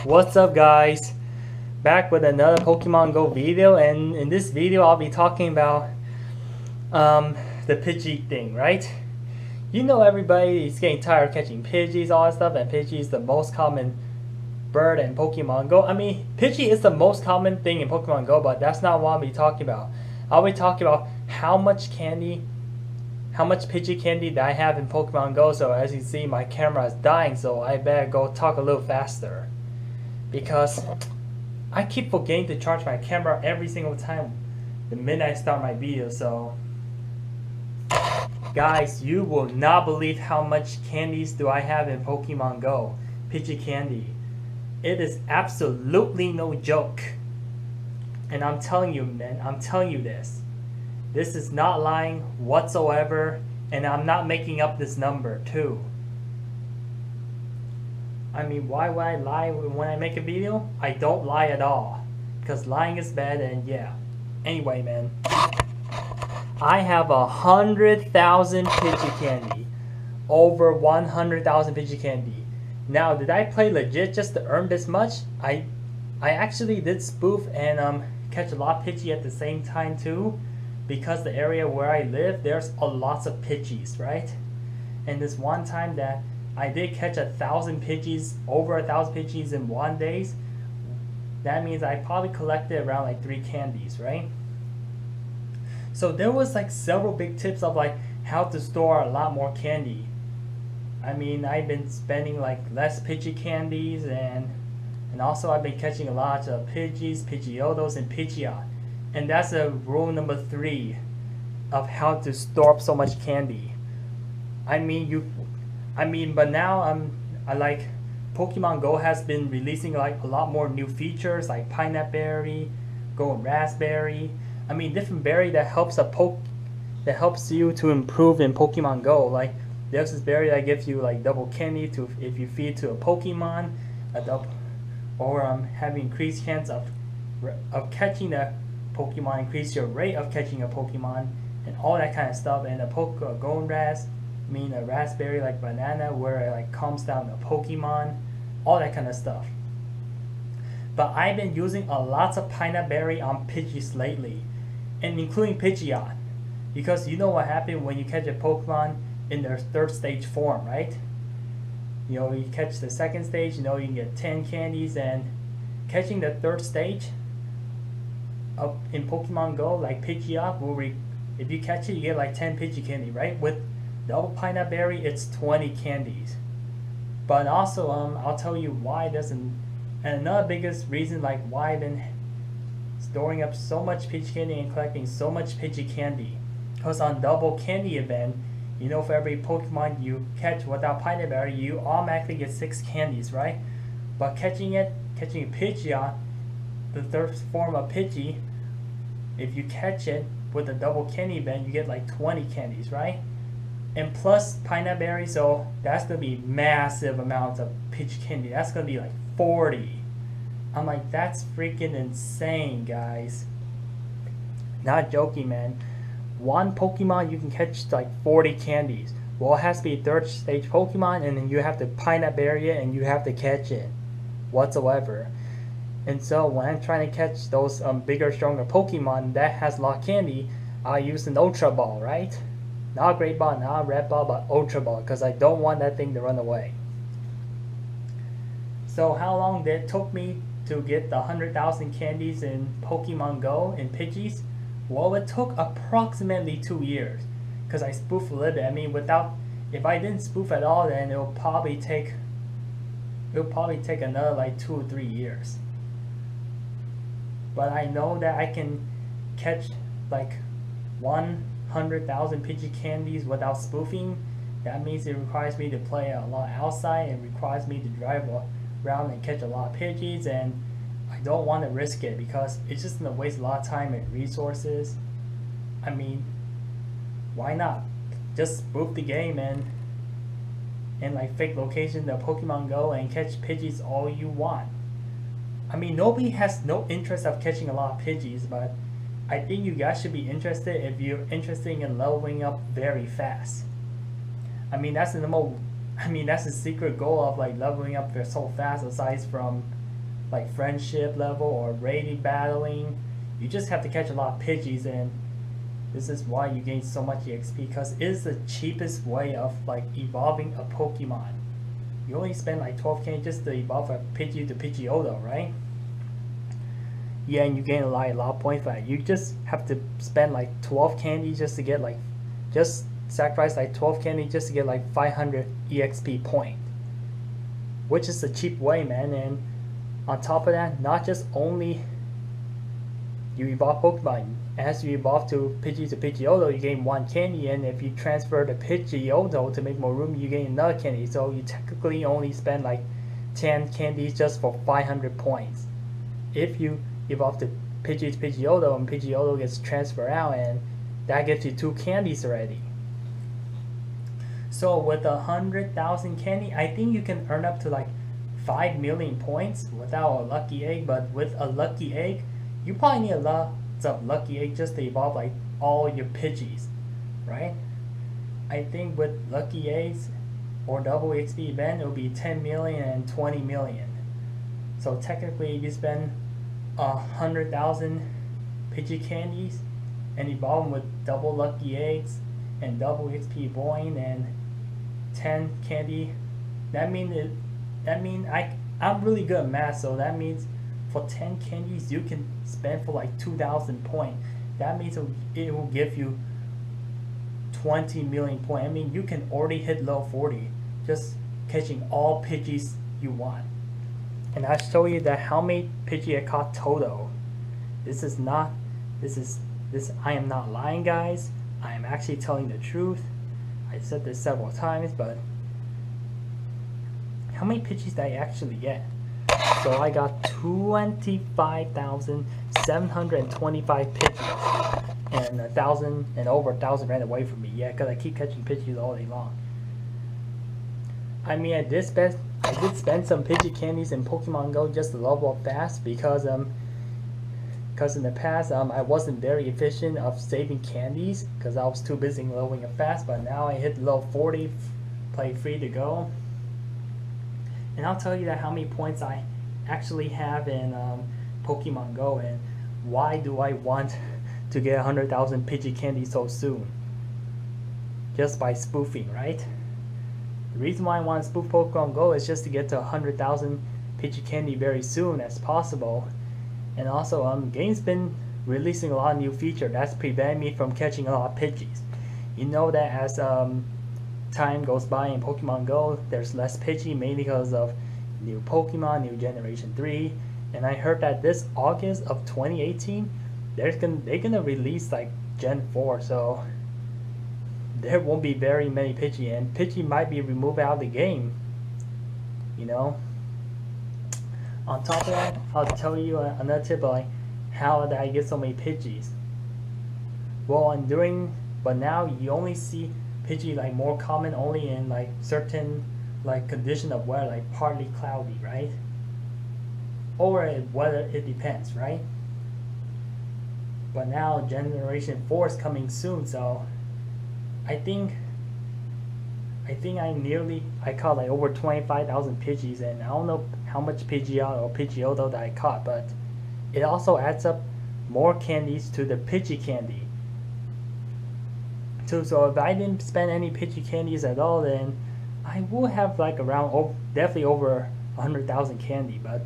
What's up, guys? Back with another Pokemon Go video, and in this video I'll be talking about the Pidgey thing, right? You know, everybody is getting tired of catching Pidgeys, all that stuff, and Pidgey is the most common bird in Pokemon Go. I mean, Pidgey is the most common thing in Pokemon Go, but that's not what I'll be talking about. I'll be talking about how much Pidgey candy that I have in Pokemon Go. So as you see, my camera is dying, so I better go talk a little faster because I keep forgetting to charge my camera every single time the minute I start my video. So guys, you will not believe how much candies do I have in Pokemon Go. Pidgey candy. It is absolutely no joke. And I'm telling you, man, I'm telling you this. This is not lying whatsoever, and I'm not making up this number too. I mean, why would I lie when I make a video? I don't lie at all, because lying is bad. And yeah, anyway, man, I have 100,000 Pidgey candy, over 100,000 Pidgey candy. Now, did I play legit just to earn this much? I actually did spoof and catch a lot of Pidgey at the same time too, because the area where I live, there's a lots of Pidgeys, right? And this one time that I did catch 1,000 Pidgeys, over 1,000 Pidgeys in 1 day. That means I probably collected around like 3 candies, right? So there was like several big tips of like how to store a lot more candy. I mean, I've been spending like less Pidgey candies, and also I've been catching a lot of Pidgeys, Pidgeotos, and Pidgeot. And that's rule number 3 of how to store up so much candy. But now I like Pokemon Go has been releasing like a lot more new features like pineapple berry, golden raspberry. I mean, different berry that helps you to improve in Pokemon Go. Like there's this berry that gives you like double candy to if you feed to a Pokemon, having increased chance of catching a Pokemon, increase your rate of catching a Pokemon, and all that kind of stuff. And a golden a raspberry like banana, where it like calms down the Pokemon, all that kind of stuff. But I've been using a lot of pineapple berry on Pidgeys lately, and including Pidgeot, because you know what happens when you catch a Pokemon in their 3rd stage form, right? You know, you catch the 2nd stage, you know, you can get 10 candies, and catching the 3rd stage up in Pokemon Go, like Pidgeot, if you catch it, you get like 10 Pidgey candy, right? With double pineapple berry, it's 20 candies. But also, I'll tell you why it doesn't. And another biggest reason, like why I've been storing up so much Pidgey candy and collecting so much Pidgey candy, because on double candy event, you know, for every Pokemon you catch without pineapple berry, you automatically get 6 candies, right? But catching Pidgeot, the 3rd form of Pidgey, if you catch it with a double candy event, you get like 20 candies, right? And plus pineapple berry, so that's gonna be massive amounts of Pidgey candy. That's gonna be like 40. I'm like, that's freaking insane, guys. Not joking, man. One Pokemon you can catch like 40 candies. Well, it has to be a 3rd stage Pokemon, and then you have to pineapple berry it, and you have to catch it whatsoever. And so when I'm trying to catch those bigger, stronger Pokemon that has a lot of candy, I use an Ultra Ball, right? Not a Great Ball, not a Red Ball, but Ultra Ball, because I don't want that thing to run away. So how long did it took me to get the 100,000 candies in Pokemon Go in Pidgeys? Well, it took approximately 2 years, because I spoofed a little bit. I mean, if I didn't spoof at all, then it'll probably take another like 2 or 3 years. But I know that I can catch like 100,000 Pidgey candies without spoofing. That means it requires me to play a lot outside, and requires me to drive around and catch a lot of Pidgeys, and I don't want to risk it because it's just going to waste a lot of time and resources. I mean, why not? Just spoof the game and like fake location the Pokemon Go and catch Pidgeys all you want. I mean, nobody has no interest of catching a lot of Pidgeys, but I think you guys should be interested if you're interested in leveling up very fast. I mean, that's the secret goal of like leveling up so fast, aside from like friendship level or rated battling. You just have to catch a lot of Pidgeys, and this is why you gain so much EXP, because it is the cheapest way of like evolving a Pokemon. You only spend like 12k just to evolve a Pidgey to Pidgeotto, right? Yeah, and you gain a lot of points for that. You just have to spend like 12 candy just to get like, just sacrifice like 12 candy just to get like 500 EXP point, which is the cheap way, man. And on top of that, not just only you evolve Pokemon, as you evolve to Pidgey to Pidgeotto, you gain 1 candy, and if you transfer the Pidgeotto to make more room, you gain another candy. So you technically only spend like 10 candies just for 500 points. If you evolve to Pidgey to Pidgeotto and Pidgeotto gets transferred out, and that gives you 2 candies already. So with 100,000 candy, I think you can earn up to like 5 million points without a lucky egg. But with a lucky egg, you probably need a lot of lucky egg just to evolve like all your Pidgeys, right? I think with lucky eggs or double XP event, it will be 10 million and 20 million. So technically, if you spend 100,000 Pidgey candies and evolve them with double lucky eggs and double XP void and 10 candy, I'm really good at math, so that means for 10 candies you can spend for like 2,000 points. That means it will give you 20 million points. I mean, you can already hit level 40 just catching all Pidgeys you want. And I'll show you that how many Pidgey I caught total. I am not lying, guys. I am actually telling the truth. I said this several times, but how many Pidgeys did I actually get? So I got 25,725 Pidgeys, and 1,000 and over 1,000 ran away from me. Yeah, because I keep catching Pidgeys all day long. I mean, I did spend some Pidgey candies in Pokemon Go just to level up fast, because in the past I wasn't very efficient of saving candies because I was too busy leveling up fast. But now I hit level 40, play free to go, and I'll tell you that how many points I actually have in Pokemon Go, and why do I want to get 100,000 Pidgey candy so soon? Just by spoofing, right? The reason why I want to spoof Pokemon Go is just to get to 100,000 Pidgey candy very soon as possible. And also, game's been releasing a lot of new features that's preventing me from catching a lot of Pidgeys. You know that as time goes by in Pokemon Go, there's less Pidgey, mainly because of new Pokemon, new Generation 3. And I heard that this August of 2018, they're gonna release like Gen 4, so there won't be very many Pidgey, and Pidgey might be removed out of the game, you know. On top of that, I'll tell you another tip, like how did I get so many Pidgeys. Well, but now you only see Pidgey like more common only in like certain like condition of weather, like partly cloudy, right? Or weather, it depends, right? But now Generation 4 is coming soon, so I think I caught like over 25,000 Pidgeys, and I don't know how much Pidgeotto or Pidgeotto that I caught, but it also adds up more candies to the Pidgey candy. So if I didn't spend any Pidgey candies at all, then I will have like around definitely over 100,000 candy. But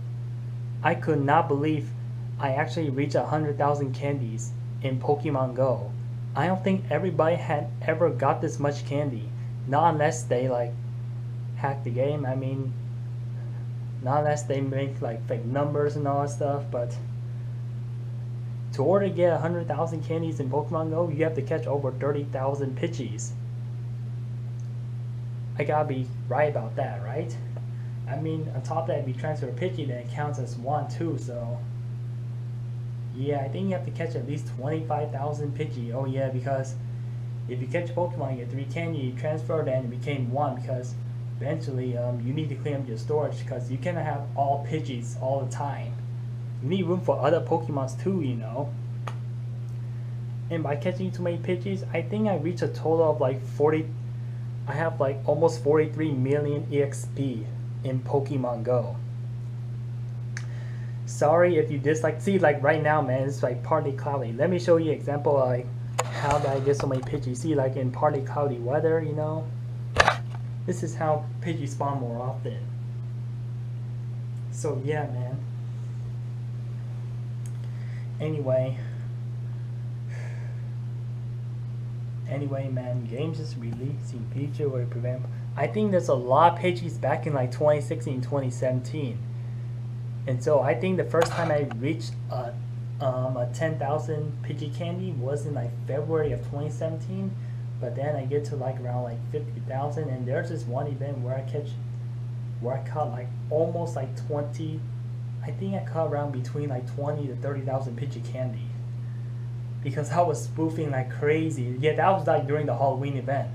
I could not believe I actually reached 100,000 candies in Pokemon Go. I don't think everybody had ever got this much candy, not unless they like hack the game. I mean, not unless they make like fake numbers and all that stuff. But to order to get 100,000 candies in Pokemon Go, you have to catch over 30,000 Pidgeys. I gotta be right about that, right? I mean, on top of that, if you transfer a Pidgey, then it counts as 1 too, so yeah, I think you have to catch at least 25,000 Pidgey. Oh yeah, because if you catch a Pokemon, you get 3 candy, you transfer, then it became 1, because eventually you need to clean up your storage, because you cannot have all Pidgeys all the time. You need room for other Pokemons too, you know. And by catching too many Pidgeys, I think I reached a total of like I have like almost 43 million EXP in Pokemon Go. Sorry if you dislike. See, like right now, man, it's like partly cloudy. Let me show you an example of like how did I get so many Pidgeys. See, like in partly cloudy weather, you know, this is how Pidgeys spawn more often. So yeah, man. Anyway, man, games is releasing feature where it prevent. I think there's a lot of Pidgeys back in like 2016, 2017. And so I think the first time I reached a 10,000 Pidgey candy was in like February of 2017. But then I get to like around like 50,000, and there's this one event where I caught like almost like 20. I think I caught around between like 20 to 30,000 Pidgey candy because I was spoofing like crazy. Yeah, that was like during the Halloween event.